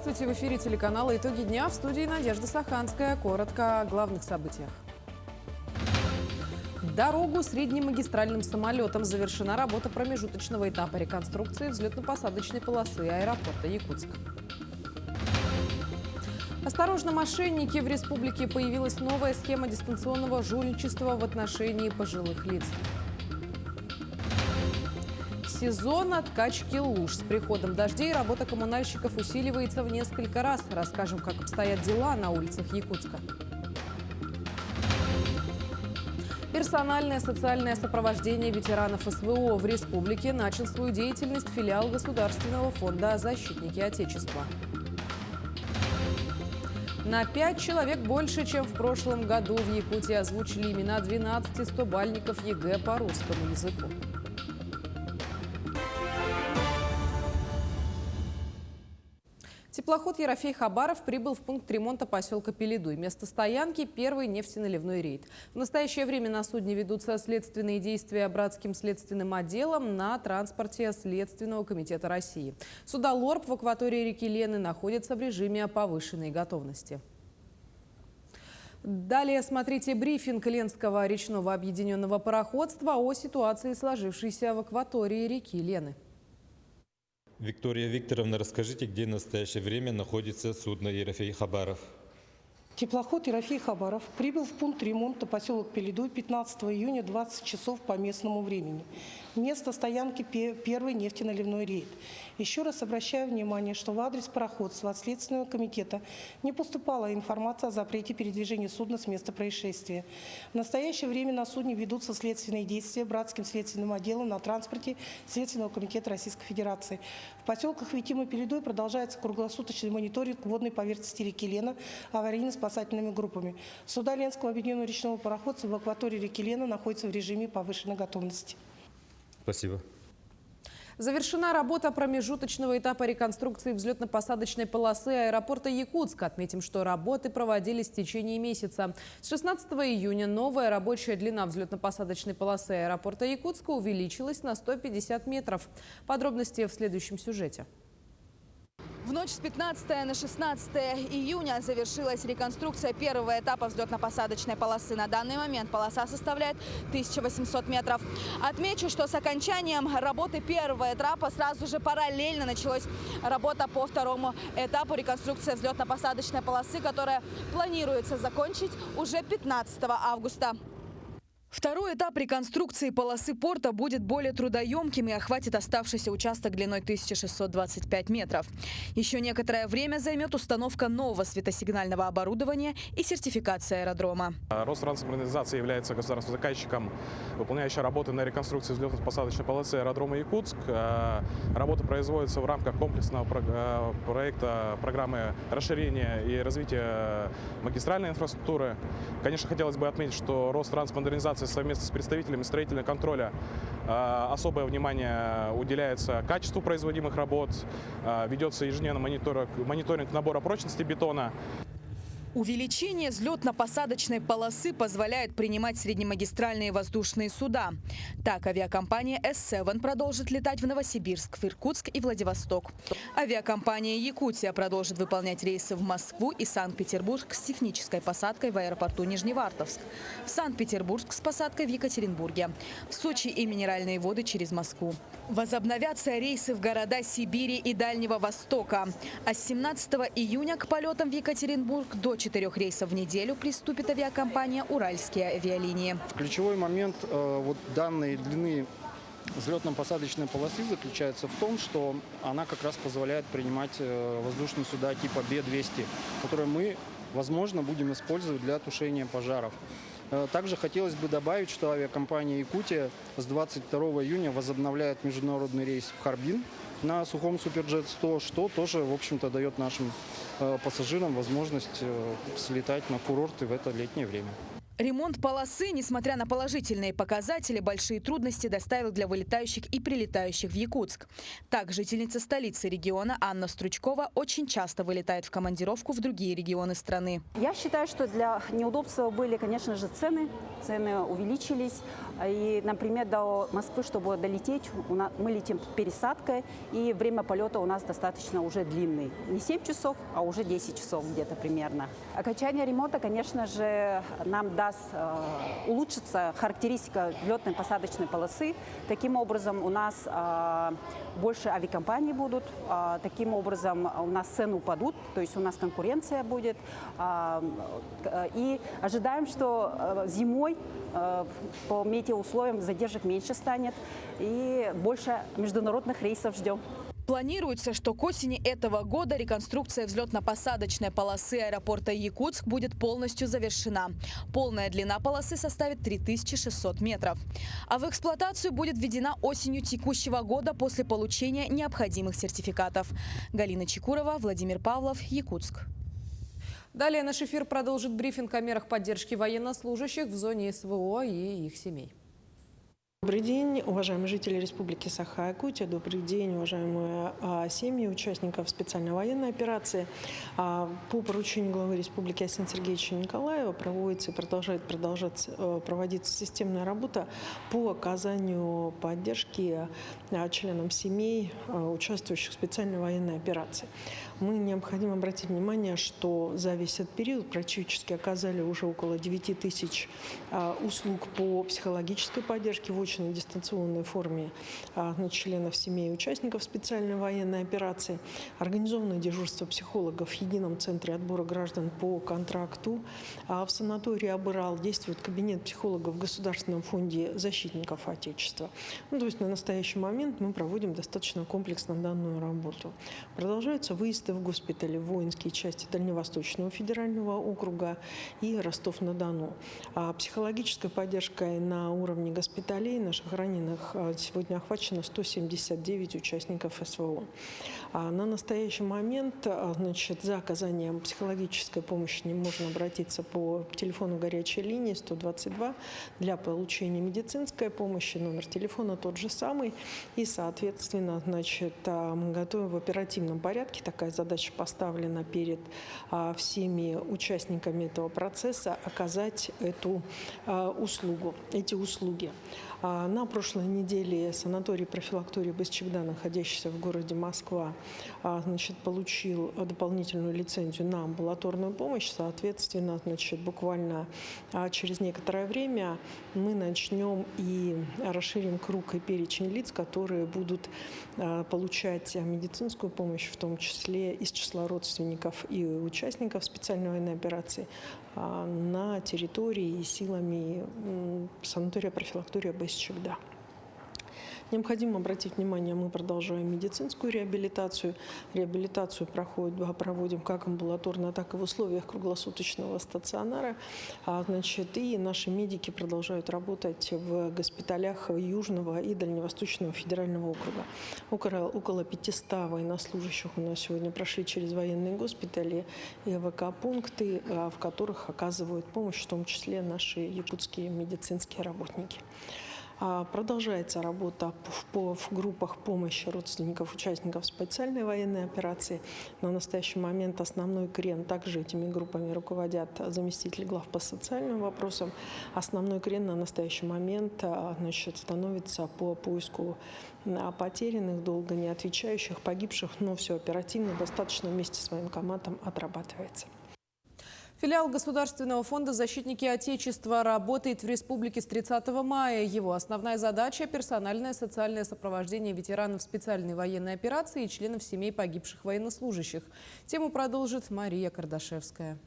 Здравствуйте, в эфире телеканала «Итоги дня», в студии Надежда Саханская. Коротко о главных событиях. Дорогу среднемагистральным самолетом. Завершена работа промежуточного этапа реконструкции взлетно-посадочной полосы аэропорта Якутск. Осторожно, мошенники! В республике появилась новая схема дистанционного жульничества в отношении пожилых лиц. Сезон откачки луж. С приходом дождей работа коммунальщиков усиливается в несколько раз. Расскажем, как обстоят дела на улицах Якутска. Персональное социальное сопровождение ветеранов СВО. В республике начал свою деятельность филиал Государственного фонда «Защитники Отечества». На 5 человек больше, чем в прошлом году, в Якутии озвучили имена 12 100-бальников ЕГЭ по русскому языку. Теплоход «Ерофей Хабаров» прибыл в пункт ремонта поселка Пеледуй. Место стоянки – первый нефтеналивной рейд. В настоящее время на судне ведутся следственные действия Братским следственным отделом на транспорте Следственного комитета России. Суда «Лорб» в акватории реки Лены находятся в режиме повышенной готовности. Далее смотрите брифинг Ленского речного объединенного пароходства о ситуации, сложившейся в акватории реки Лены. Виктория Викторовна, расскажите, где в настоящее время находится судно «Ерофей Хабаров». Теплоход «Ерофей Хабаров» прибыл в пункт ремонта поселок Пеледуй 15 июня 20 часов по местному времени. Место стоянки первый нефтеналивной рейд. Еще раз обращаю внимание, что в адрес пароходства от Следственного комитета не поступала информация о запрете передвижения судна с места происшествия. В настоящее время на судне ведутся следственные действия Братским следственным отделом на транспорте Следственного комитета Российской Федерации. В поселках Витим и Пеледуй продолжается круглосуточный мониторинг водной поверхности реки Лена аварийно-спасательными группами. Суда Ленского объединенного речного пароходства в акватории реки Лена находятся в режиме повышенной готовности. Спасибо. Завершена работа промежуточного этапа реконструкции взлетно-посадочной полосы аэропорта Якутска. Отметим, что работы проводились в течение месяца. С 16 июня новая рабочая длина взлетно-посадочной полосы аэропорта Якутска увеличилась на 150 метров. Подробности в следующем сюжете. В ночь с 15 на 16 июня завершилась реконструкция первого этапа взлетно-посадочной полосы. На данный момент полоса составляет 1800 метров. Отмечу, что с окончанием работы первого этапа сразу же параллельно началась работа по второму этапу реконструкции взлетно-посадочной полосы, которая планируется закончить уже 15 августа. Второй этап реконструкции полосы порта будет более трудоемким и охватит оставшийся участок длиной 1625 метров. Еще некоторое время займет установка нового светосигнального оборудования и сертификация аэродрома. Росттрансмодернизация является государственным заказчиком, выполняющим работы на реконструкции взлетно-посадочной полосы аэродрома Якутск. Работа производится в рамках комплексного проекта программы расширения и развития магистральной инфраструктуры. Конечно, хотелось бы отметить, что Росттрансмодернизация совместно с представителями строительного контроля особое внимание уделяется качеству производимых работ, ведется ежедневно мониторинг набора прочности бетона. Увеличение взлетно-посадочной полосы позволяет принимать среднемагистральные воздушные суда. Так, авиакомпания S7 продолжит летать в Новосибирск, в Иркутск и Владивосток. Авиакомпания «Якутия» продолжит выполнять рейсы в Москву и Санкт-Петербург с технической посадкой в аэропорту Нижневартовск, в Санкт-Петербург с посадкой в Екатеринбурге, в Сочи и Минеральные воды через Москву. Возобновятся рейсы в города Сибири и Дальнего Востока. А с 17 июня к полетам в Екатеринбург до 4 рейсов в неделю приступит авиакомпания «Уральские авиалинии». Ключевой момент данной длины взлетно-посадочной полосы заключается в том, что она как раз позволяет принимать воздушные суда типа Б-200, которые мы, возможно, будем использовать для тушения пожаров. Также хотелось бы добавить, что авиакомпания «Якутия» с 22 июня возобновляет международный рейс в Харбин на сухом Суперджет-100, что тоже, в общем-то, дает нашим пассажирам возможность слетать на курорты в это летнее время. Ремонт полосы, несмотря на положительные показатели, большие трудности доставил для вылетающих и прилетающих в Якутск. Так, жительница столицы региона Анна Стручкова очень часто вылетает в командировку в другие регионы страны. Я считаю, что для неудобства были, конечно же, цены. Цены увеличились. И, например, до Москвы, чтобы долететь, мы летим пересадкой, и время полета у нас достаточно уже длинный. Не 7 часов, а уже 10 часов где-то примерно. Окончание ремонта, конечно же, нам даст улучшиться характеристика взлетно-посадочной полосы. Таким образом, у нас больше авиакомпаний будут, таким образом у нас цены упадут, то есть у нас конкуренция будет. И ожидаем, что зимой по метеоусловиям задержек меньше станет и больше международных рейсов ждем. Планируется, что к осени этого года реконструкция взлетно-посадочной полосы аэропорта Якутск будет полностью завершена. Полная длина полосы составит 3600 метров. А в эксплуатацию будет введена осенью текущего года после получения необходимых сертификатов. Галина Чекурова, Владимир Павлов, Якутск. Далее наш эфир продолжит брифинг о мерах поддержки военнослужащих в зоне СВО и их семей. Добрый день, уважаемые жители Республики Саха-Якутия. Добрый день, уважаемые семьи участников специальной военной операции. По поручению главы Республики Арсения Сергеевича Николаева проводится и продолжает проводиться системная работа по оказанию поддержки членам семей, участвующих в специальной военной операции. Мы необходимо обратить внимание, что за весь этот период практически оказали уже около 9000 услуг по психологической поддержке в очной дистанционной форме членов семей и участников специальной военной операции. Организованное дежурство психологов в едином центре отбора граждан по контракту. В санатории «Абырал» действует кабинет психологов в Государственном фонде защитников Отечества. То есть на настоящий момент мы проводим достаточно комплексно данную работу. Продолжаются выезды в госпитали, в воинские части Дальневосточного федерального округа и Ростов-на-Дону. Психологической поддержкой на уровне госпиталей наших раненых сегодня охвачено 179 участников СВО. На настоящий момент за оказанием психологической помощи можно обратиться по телефону горячей линии 122 для получения медицинской помощи. Номер телефона тот же самый. И, соответственно, мы готовим в оперативном порядке. Такая задача поставлена перед всеми участниками этого процесса оказать эти услуги. На прошлой неделе санаторий профилакторий Басчегда, находящийся в городе Москва, получил дополнительную лицензию на амбулаторную помощь. Соответственно, буквально через некоторое время мы начнем и расширим круг и перечень лиц, которые будут получать медицинскую помощь, в том числе из числа родственников и участников специальной военной операции, на территории и силами санатория профилактория Басчегда. Необходимо обратить внимание, мы продолжаем медицинскую реабилитацию. Реабилитацию проводим как амбулаторно, так и в условиях круглосуточного стационара. И наши медики продолжают работать в госпиталях Южного и Дальневосточного федерального округа. Около 500 военнослужащих у нас сегодня прошли через военные госпитали и АВК-пункты, в которых оказывают помощь, в том числе наши якутские медицинские работники. Продолжается работа в группах помощи родственников участников специальной военной операции. На настоящий момент основной крен, также этими группами руководят заместители глав по социальным вопросам. Основной крен на настоящий момент становится по поиску потерянных, долго не отвечающих, погибших, но все оперативно, достаточно вместе с военкоматом отрабатывается. Филиал Государственного фонда «Защитники Отечества» работает в республике с 30 мая. Его основная задача – персональное социальное сопровождение ветеранов специальной военной операции и членов семей погибших военнослужащих. Тему продолжит Мария Кардашевская.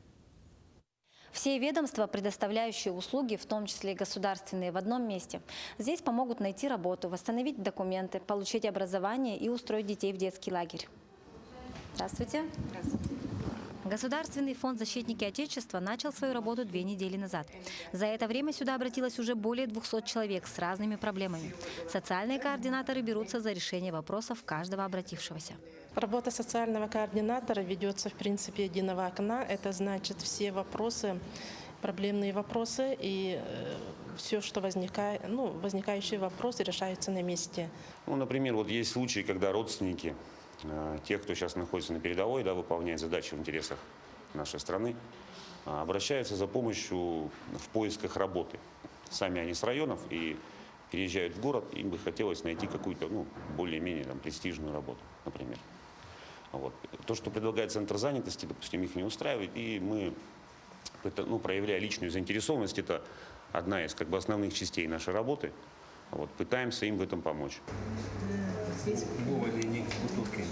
Все ведомства, предоставляющие услуги, в том числе и государственные, в одном месте. Здесь помогут найти работу, восстановить документы, получить образование и устроить детей в детский лагерь. Здравствуйте. Здравствуйте. Государственный фонд «Защитники Отечества» начал свою работу 2 недели назад. За это время сюда обратилось уже более 200 человек с разными проблемами. Социальные координаторы берутся за решение вопросов каждого обратившегося. Работа социального координатора ведется в принципе единого окна. Это значит все вопросы, проблемные вопросы и все, что возникающие вопросы решаются на месте. Например, есть случаи, когда родственники тех, кто сейчас находится на передовой, выполняет задачи в интересах нашей страны, обращаются за помощью в поисках работы. сами они с районов и переезжают в город, им бы хотелось найти какую-то, более-менее престижную работу, например. Вот. То, что предлагает Центр занятости, допустим, их не устраивает, и мы, проявляя личную заинтересованность, это одна из основных частей нашей работы, вот, пытаемся им в этом помочь. Здесь линейки с бутылками.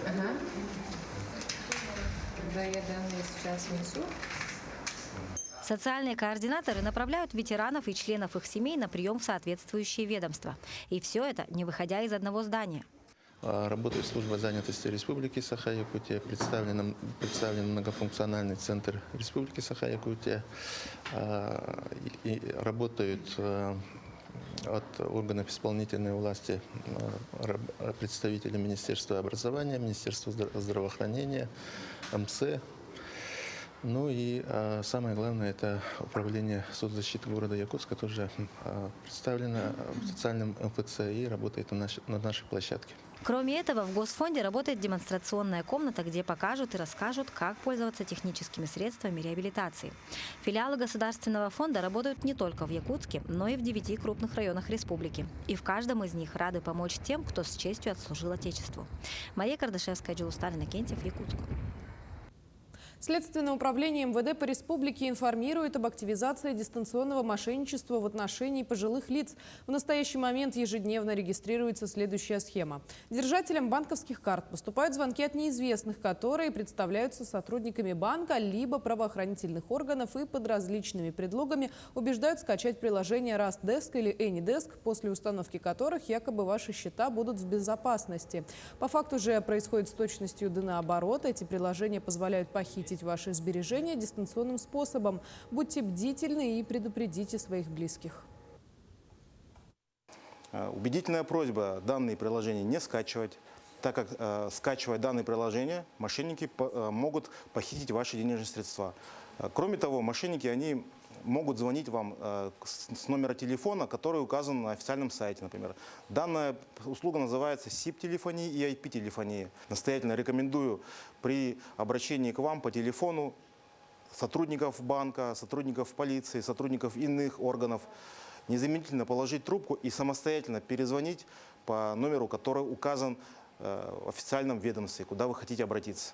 Ага. Когда я данные сейчас внесу. Социальные координаторы направляют ветеранов и членов их семей на прием в соответствующие ведомства. И все это не выходя из одного здания. Работает служба занятости Республики Саха-Якутия, представлен многофункциональный центр Республики Саха-Якутия. И работают от органов исполнительной власти представители Министерства образования, Министерства здравоохранения, МС. Ну и самое главное, это управление соцзащиты города Якутска, тоже представлено в социальном МФЦ и работает на нашей площадке. Кроме этого, в Госфонде работает демонстрационная комната, где покажут и расскажут, как пользоваться техническими средствами реабилитации. Филиалы Государственного фонда работают не только в Якутске, но и в 9 крупных районах республики. И в каждом из них рады помочь тем, кто с честью отслужил Отечеству. Мария Кардашевская, Джилусталин, Иннокентьев, Якутск. Следственное управление МВД по республике информирует об активизации дистанционного мошенничества в отношении пожилых лиц. В настоящий момент ежедневно регистрируется следующая схема. Держателям банковских карт поступают звонки от неизвестных, которые представляются сотрудниками банка либо правоохранительных органов и под различными предлогами убеждают скачать приложение Rastdesk или AnyDesk, после установки которых якобы ваши счета будут в безопасности. По факту же происходит с точностью да наоборот. Эти приложения позволяют похитить ваши сбережения дистанционным способом. Будьте бдительны и предупредите своих близких. Убедительная просьба данные приложения не скачивать, так как, скачивая данные приложения, мошенники могут похитить ваши денежные средства. Кроме того, мошенники они могут звонить вам с номера телефона, который указан на официальном сайте, например. Данная услуга называется SIP-телефония и IP-телефония. Настоятельно рекомендую при обращении к вам по телефону сотрудников банка, сотрудников полиции, сотрудников иных органов незамедлительно положить трубку и самостоятельно перезвонить по номеру, который указан в официальном ведомстве, куда вы хотите обратиться.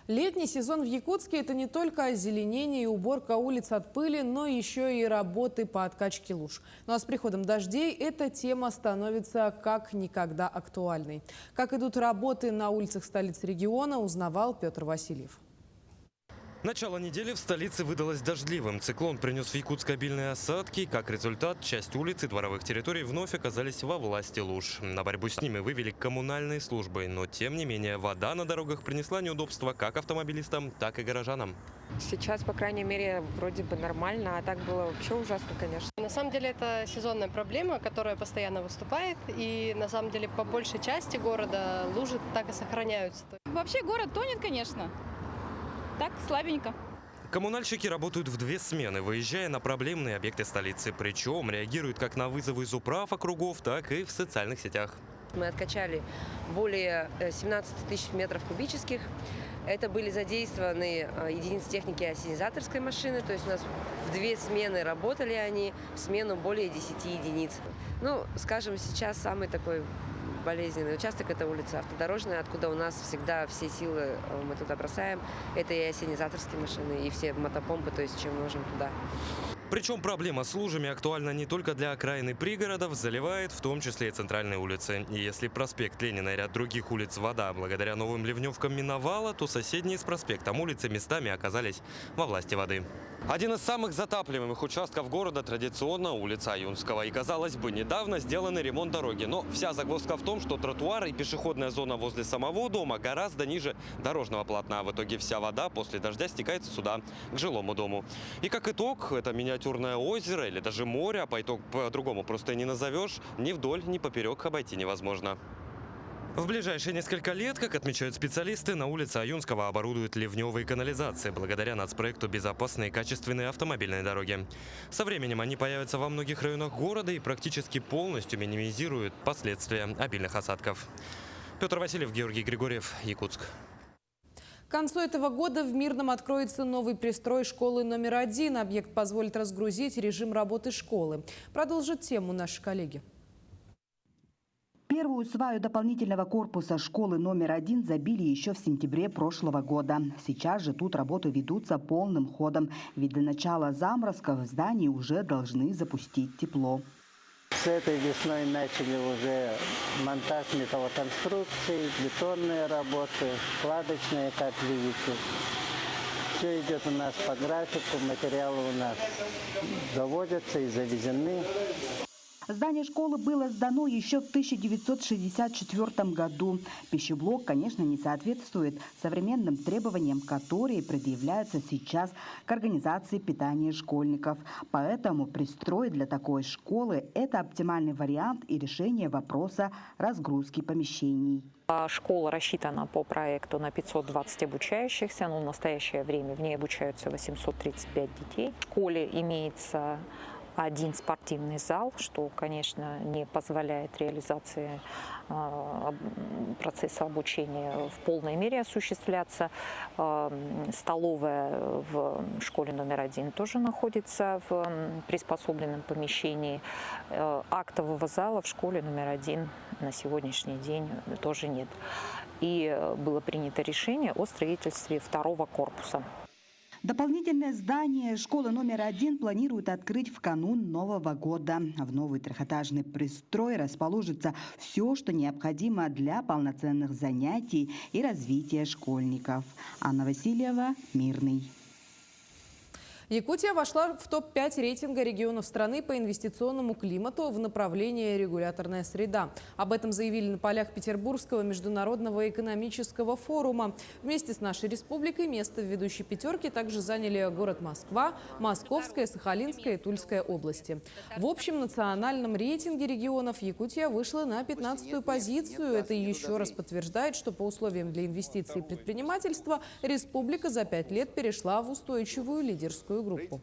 Летний сезон в Якутске – это не только озеленение и уборка улиц от пыли, но еще и работы по откачке луж. Ну а с приходом дождей эта тема становится как никогда актуальной. Как идут работы на улицах столицы региона, узнавал Петр Васильев. Начало недели в столице выдалось дождливым. Циклон принес в Якутск обильные осадки. Как результат, часть улиц и дворовых территорий вновь оказались во власти луж. На борьбу с ними вывели коммунальные службы. Но, тем не менее, вода на дорогах принесла неудобства как автомобилистам, так и горожанам. Сейчас, по крайней мере, вроде бы нормально, а так было вообще ужасно, конечно. На самом деле это сезонная проблема, которая постоянно выступает. И на самом деле по большей части города лужи так и сохраняются. Вообще город тонет, конечно. Так, слабенько. Коммунальщики работают в 2 смены, выезжая на проблемные объекты столицы. Причем реагируют как на вызовы из управ округов, так и в социальных сетях. Мы откачали более 17 тысяч метров кубических. Это были задействованы единицы техники ассенизаторской машины. То есть у нас в 2 смены работали они, в смену более 10 единиц. Ну, скажем, сейчас самый такой болезненный участок – это улица Автодорожная, откуда у нас всегда все силы мы туда бросаем. Это и ассенизаторские машины, и все мотопомпы, то есть чем можем туда. Причем проблема с лужами актуальна не только для окраины пригородов, заливает в том числе и центральные улицы. И если проспект Ленина и ряд других улиц вода благодаря новым ливневкам миновала, то соседние с проспектом улицы местами оказались во власти воды. Один из самых затапливаемых участков города традиционно улица Аюнского. И, казалось бы, недавно сделанный ремонт дороги. Но вся загвоздка в том, что тротуар и пешеходная зона возле самого дома гораздо ниже дорожного полотна. В итоге вся вода после дождя стекает сюда, к жилому дому. И как итог, это миниатюрное озеро или даже море, а по-другому просто и не назовешь, ни вдоль, ни поперек обойти невозможно. В ближайшие несколько лет, как отмечают специалисты, на улице Аюнского оборудуют ливневые канализации благодаря нацпроекту «Безопасные и качественные автомобильные дороги». Со временем они появятся во многих районах города и практически полностью минимизируют последствия обильных осадков. Петр Васильев, Георгий Григорьев, Якутск. К концу этого года в Мирном откроется новый пристрой школы номер 1. Объект позволит разгрузить режим работы школы. Продолжит тему наши коллеги. Первую сваю дополнительного корпуса школы номер 1 забили еще в сентябре прошлого года. Сейчас же тут работы ведутся полным ходом, ведь до начала заморозков в здании уже должны запустить тепло. С этой весной начали уже монтаж металлоконструкций, бетонные работы, складочные, как видите. Все идет у нас по графику, материалы у нас заводятся и завезены. Здание школы было сдано еще в 1964 году. Пищеблок, конечно, не соответствует современным требованиям, которые предъявляются сейчас к организации питания школьников. Поэтому пристрой для такой школы – это оптимальный вариант и решение вопроса разгрузки помещений. Школа рассчитана по проекту на 520 обучающихся, но в настоящее время в ней обучаются 835 детей. В школе имеется один спортивный зал, что, конечно, не позволяет реализации процесса обучения в полной мере осуществляться. Столовая в школе номер 1 тоже находится в приспособленном помещении. Актового зала в школе номер 1 на сегодняшний день тоже нет. И было принято решение о строительстве второго корпуса. Дополнительное здание школы номер 1 планируют открыть в канун Нового года. В новый трехэтажный пристрой расположится все, что необходимо для полноценных занятий и развития школьников. Анна Васильева, Мирный. Якутия вошла в топ-5 рейтинга регионов страны по инвестиционному климату в направлении регуляторная среда. Об этом заявили на полях Петербургского международного экономического форума. Вместе с нашей республикой место в ведущей пятерке также заняли город Москва, Московская, Сахалинская и Тульская области. В общем национальном рейтинге регионов Якутия вышла на 15-ю позицию. Это еще раз подтверждает, что по условиям для инвестиций и предпринимательства республика за 5 лет перешла в устойчивую лидерскую группу.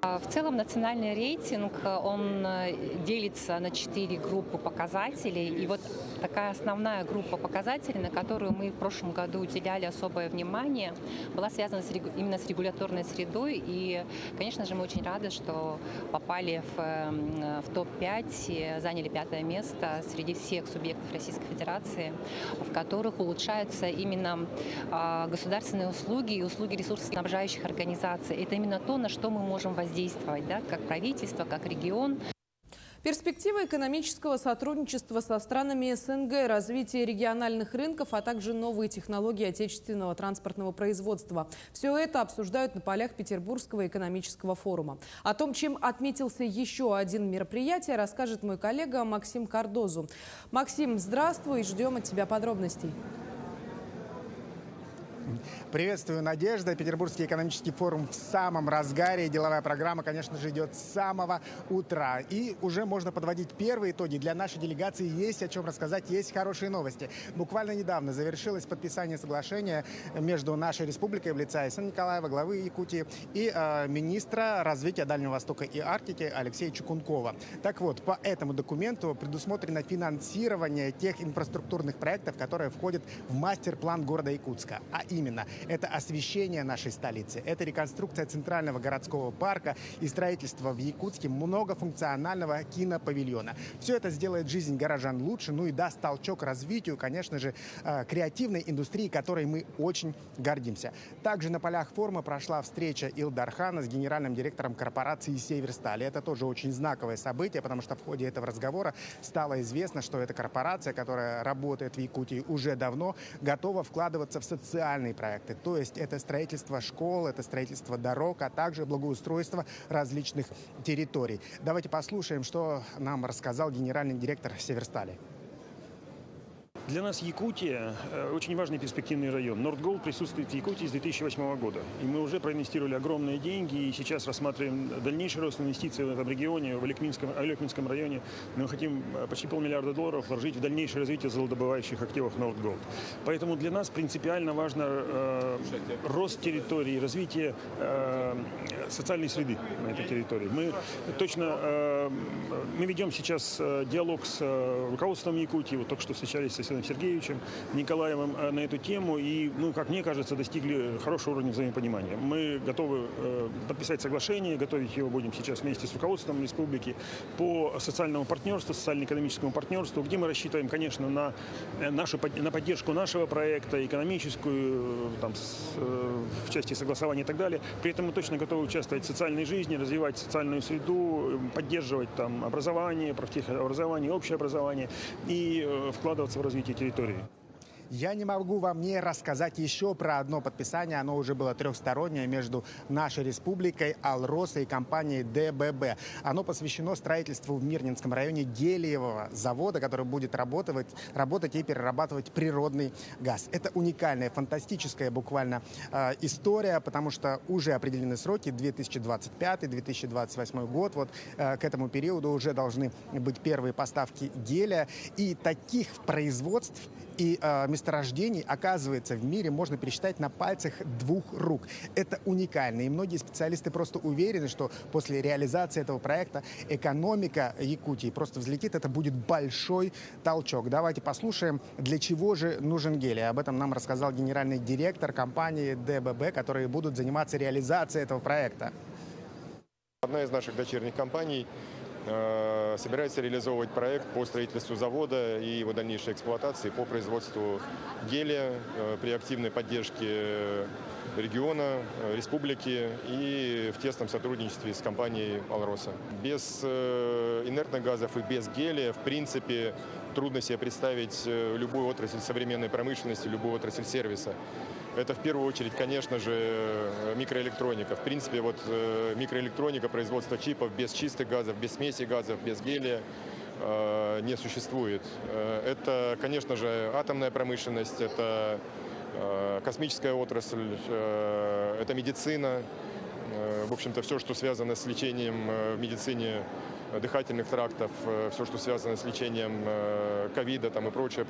В целом национальный рейтинг, он делится на 4 группы показателей. И вот такая основная группа показателей, на которую мы в прошлом году уделяли особое внимание, была связана именно с регуляторной средой. И, конечно же, мы очень рады, что попали в топ-5, заняли 5-е место среди всех субъектов Российской Федерации, в которых улучшаются именно государственные услуги и услуги ресурсоснабжающих организаций. Это именно то, на что мы можем воздействовать, да, как правительство, как регион. Перспективы экономического сотрудничества со странами СНГ, развитие региональных рынков, а также новые технологии отечественного транспортного производства. Все это обсуждают на полях Петербургского экономического форума. О том, чем отметился еще один мероприятие, расскажет мой коллега Максим Кардозу. Максим, здравствуй, ждем от тебя подробностей. Приветствую, Надежда. Петербургский экономический форум в самом разгаре. Деловая программа, конечно же, идет с самого утра. И уже можно подводить первые итоги. Для нашей делегации есть о чем рассказать, есть хорошие новости. Буквально недавно завершилось подписание соглашения между нашей республикой в лице Айсена Николаева, главы Якутии, и министра развития Дальнего Востока и Арктики Алексея Чекункова. Так вот, по этому документу предусмотрено финансирование тех инфраструктурных проектов, которые входят в мастер-план города Якутска. А именно, это освещение нашей столицы, это реконструкция центрального городского парка и строительство в Якутске многофункционального кинопавильона. Все это сделает жизнь горожан лучше, ну и даст толчок развитию, конечно же, креативной индустрии, которой мы очень гордимся. Также на полях форума прошла встреча Илдархана с генеральным директором корпорации «Северсталь». Это тоже очень знаковое событие, потому что в ходе этого разговора стало известно, что эта корпорация, которая работает в Якутии уже давно, готова вкладываться в социальные проекты. То есть это строительство школ, это строительство дорог, а также благоустройство различных территорий. Давайте послушаем, что нам рассказал генеральный директор «Северстали». Для нас Якутия очень важный перспективный район. Нордголд присутствует в Якутии с 2008 года. И мы уже проинвестировали огромные деньги, и сейчас рассматриваем дальнейший рост инвестиций в этом регионе, в Алекминском районе. Мы хотим почти $500 миллиарда вложить в дальнейшее развитие золотодобывающих активов Нордголд. Поэтому для нас принципиально важно рост территории, развитие социальной среды на этой территории. Мы ведем сейчас диалог с руководством Якутии. Вот только что встречались с Владимиром Сергеевичем Николаевым на эту тему и, как мне кажется, достигли хорошего уровня взаимопонимания. Мы готовы подписать соглашение, готовить его будем сейчас вместе с руководством республики по социальному партнерству, социально-экономическому партнерству, где мы рассчитываем, конечно, на поддержку нашего проекта, экономическую, в части согласования и так далее. При этом мы точно готовы участвовать в социальной жизни, развивать социальную среду, поддерживать образование, профтехобразование, общее образование и вкладываться в развитие территории. Я не могу вам не рассказать еще про одно подписание. Оно уже было трехстороннее между нашей республикой, Алроса и компанией ДББ. Оно посвящено строительству в Мирнинском районе гелиевого завода, который будет работать и перерабатывать природный газ. Это уникальная, фантастическая буквально история, потому что уже определены сроки 2025-2028 год. Вот к этому периоду уже должны быть первые поставки гелия. И таких производств и месторождений, оказывается, в мире можно пересчитать на пальцах двух рук. Это уникально. И многие специалисты просто уверены, что после реализации этого проекта экономика Якутии просто взлетит. Это будет большой толчок. Давайте послушаем, для чего же нужен гелий. Об этом нам рассказал генеральный директор компании ДББ, которые будут заниматься реализацией этого проекта. Одна из наших дочерних компаний собирается реализовывать проект по строительству завода и его дальнейшей эксплуатации по производству гелия при активной поддержке региона, республики и в тесном сотрудничестве с компанией «Алроса». Без инертных газов и без гелия, в принципе, трудно себе представить любую отрасль современной промышленности, любую отрасль сервиса. Это в первую очередь, конечно же, микроэлектроника. В принципе, микроэлектроника, производство чипов без чистых газов, без смеси газов, без гелия не существует. Это, конечно же, атомная промышленность, это космическая отрасль, это медицина. В общем-то, все, что связано с лечением в медицине дыхательных трактов, все, что связано с лечением ковида и прочее.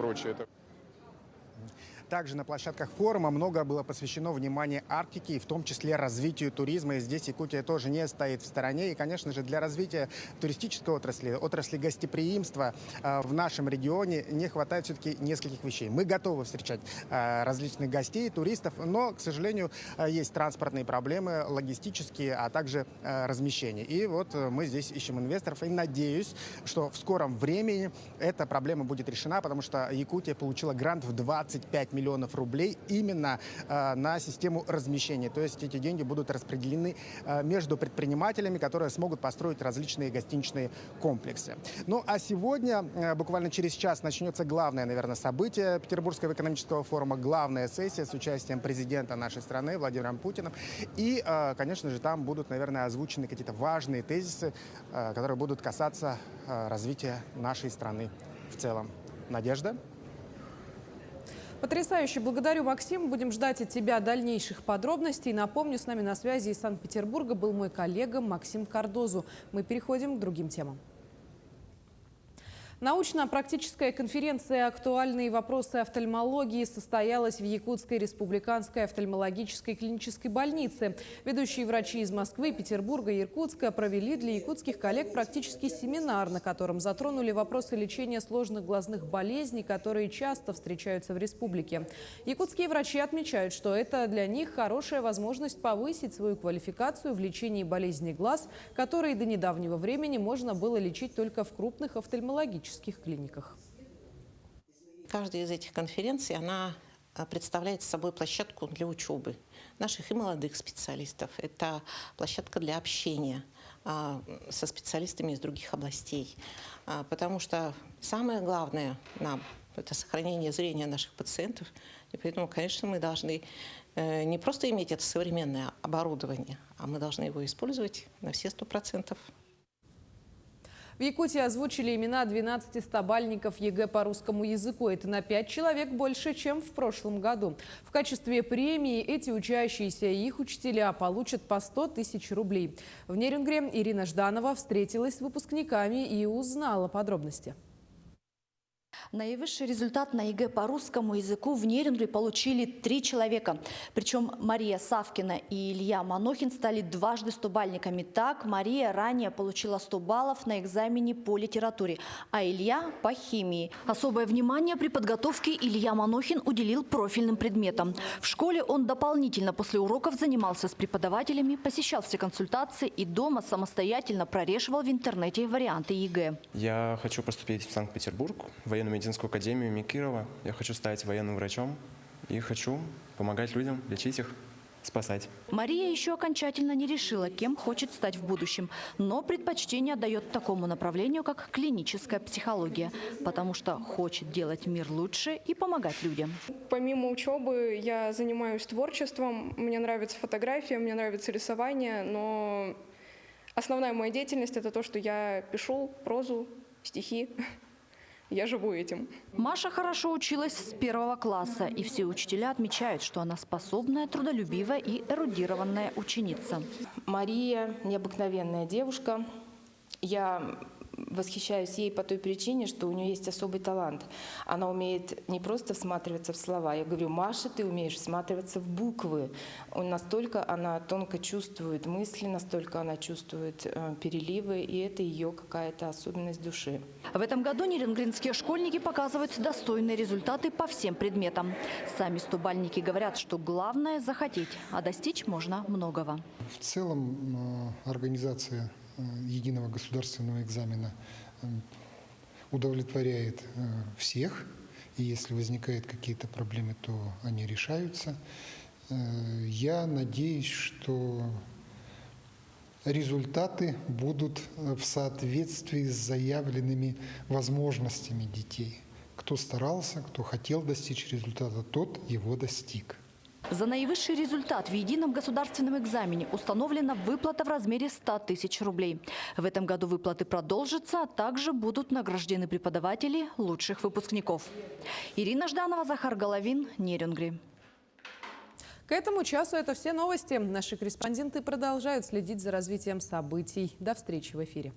Также на площадках форума много было посвящено вниманию Арктике и в том числе развитию туризма. И здесь Якутия тоже не стоит в стороне. И, конечно же, для развития туристической отрасли гостеприимства в нашем регионе не хватает все-таки нескольких вещей. Мы готовы встречать различных гостей, туристов, но, к сожалению, есть транспортные проблемы, логистические, а также размещение. И вот мы здесь ищем инвесторов и надеюсь, что в скором времени эта проблема будет решена, потому что Якутия получила грант в 25 миллионов рублей именно на систему размещения. То есть эти деньги будут распределены между предпринимателями, которые смогут построить различные гостиничные комплексы. Ну а сегодня, буквально через час, начнется главное, наверное, событие Петербургского экономического форума, главная сессия с участием президента нашей страны Владимиром Путиным. И, конечно же, там будут, наверное, озвучены какие-то важные тезисы, которые будут касаться развития нашей страны в целом. Надежда? Потрясающе. Благодарю, Максим. Будем ждать от тебя дальнейших подробностей. Напомню, с нами на связи из Санкт-Петербурга был мой коллега Максим Кардозу. Мы переходим к другим темам. Научно-практическая конференция «Актуальные вопросы офтальмологии» состоялась в Якутской республиканской офтальмологической клинической больнице. Ведущие врачи из Москвы, Петербурга и Иркутска провели для якутских коллег практический семинар, на котором затронули вопросы лечения сложных глазных болезней, которые часто встречаются в республике. Якутские врачи отмечают, что это для них хорошая возможность повысить свою квалификацию в лечении болезней глаз, которые до недавнего времени можно было лечить только в крупных офтальмологических клиниках. Каждая из этих конференций, она представляет собой площадку для учебы наших и молодых специалистов. Это площадка для общения со специалистами из других областей. Потому что самое главное нам – это сохранение зрения наших пациентов. И поэтому, конечно, мы должны не просто иметь это современное оборудование, а мы должны его использовать на все 100%. В Якутии озвучили имена 12 стабальников ЕГЭ по русскому языку. Это на 5 человек больше, чем в прошлом году. В качестве премии эти учащиеся и их учителя получат по 100 тысяч рублей. В Нерюнгре Ирина Жданова встретилась с выпускниками и узнала подробности. Наивысший результат на ЕГЭ по русскому языку в Нерюнгри получили 3 человека. Причем Мария Савкина и Илья Манохин стали дважды 100-бальниками. Так, Мария ранее получила 100 баллов на экзамене по литературе, а Илья – по химии. Особое внимание при подготовке Илья Манохин уделил профильным предметам. В школе он дополнительно после уроков занимался с преподавателями, посещал все консультации и дома самостоятельно прорешивал в интернете варианты ЕГЭ. Я хочу поступить в Санкт-Петербург, в военно-медицинскую академию имени Кирова. Я хочу стать военным врачом и хочу помогать людям, лечить их, спасать. Мария еще окончательно не решила, кем хочет стать в будущем, но предпочтение отдает такому направлению, как клиническая психология, потому что хочет делать мир лучше и помогать людям. Помимо учебы я занимаюсь творчеством, мне нравится фотография, мне нравится рисование, но основная моя деятельность – это то, что я пишу прозу, стихи. Я живу этим. Маша хорошо училась с 1 класса, и все учителя отмечают, что она способная, трудолюбивая и эрудированная ученица. Мария – необыкновенная девушка. Я восхищаюсь ей по той причине, что у нее есть особый талант. Она умеет не просто всматриваться в слова. Я говорю: Маша, ты умеешь всматриваться в буквы. Настолько она тонко чувствует мысли, настолько она чувствует переливы, и это ее какая-то особенность души. В этом году нерюнгринские школьники показывают достойные результаты по всем предметам. Сами 100-бальники говорят, что главное – захотеть, а достичь можно многого. В целом организация единого государственного экзамена удовлетворяет всех, и если возникают какие-то проблемы, то они решаются. Я надеюсь, что результаты будут в соответствии с заявленными возможностями детей. Кто старался, кто хотел достичь результата, тот его достиг. За наивысший результат в едином государственном экзамене установлена выплата в размере 100 тысяч рублей. В этом году выплаты продолжатся, а также будут награждены преподаватели лучших выпускников. Ирина Жданова, Захар Головин, Нерюнгри. К этому часу это все новости. Наши корреспонденты продолжают следить за развитием событий. До встречи в эфире.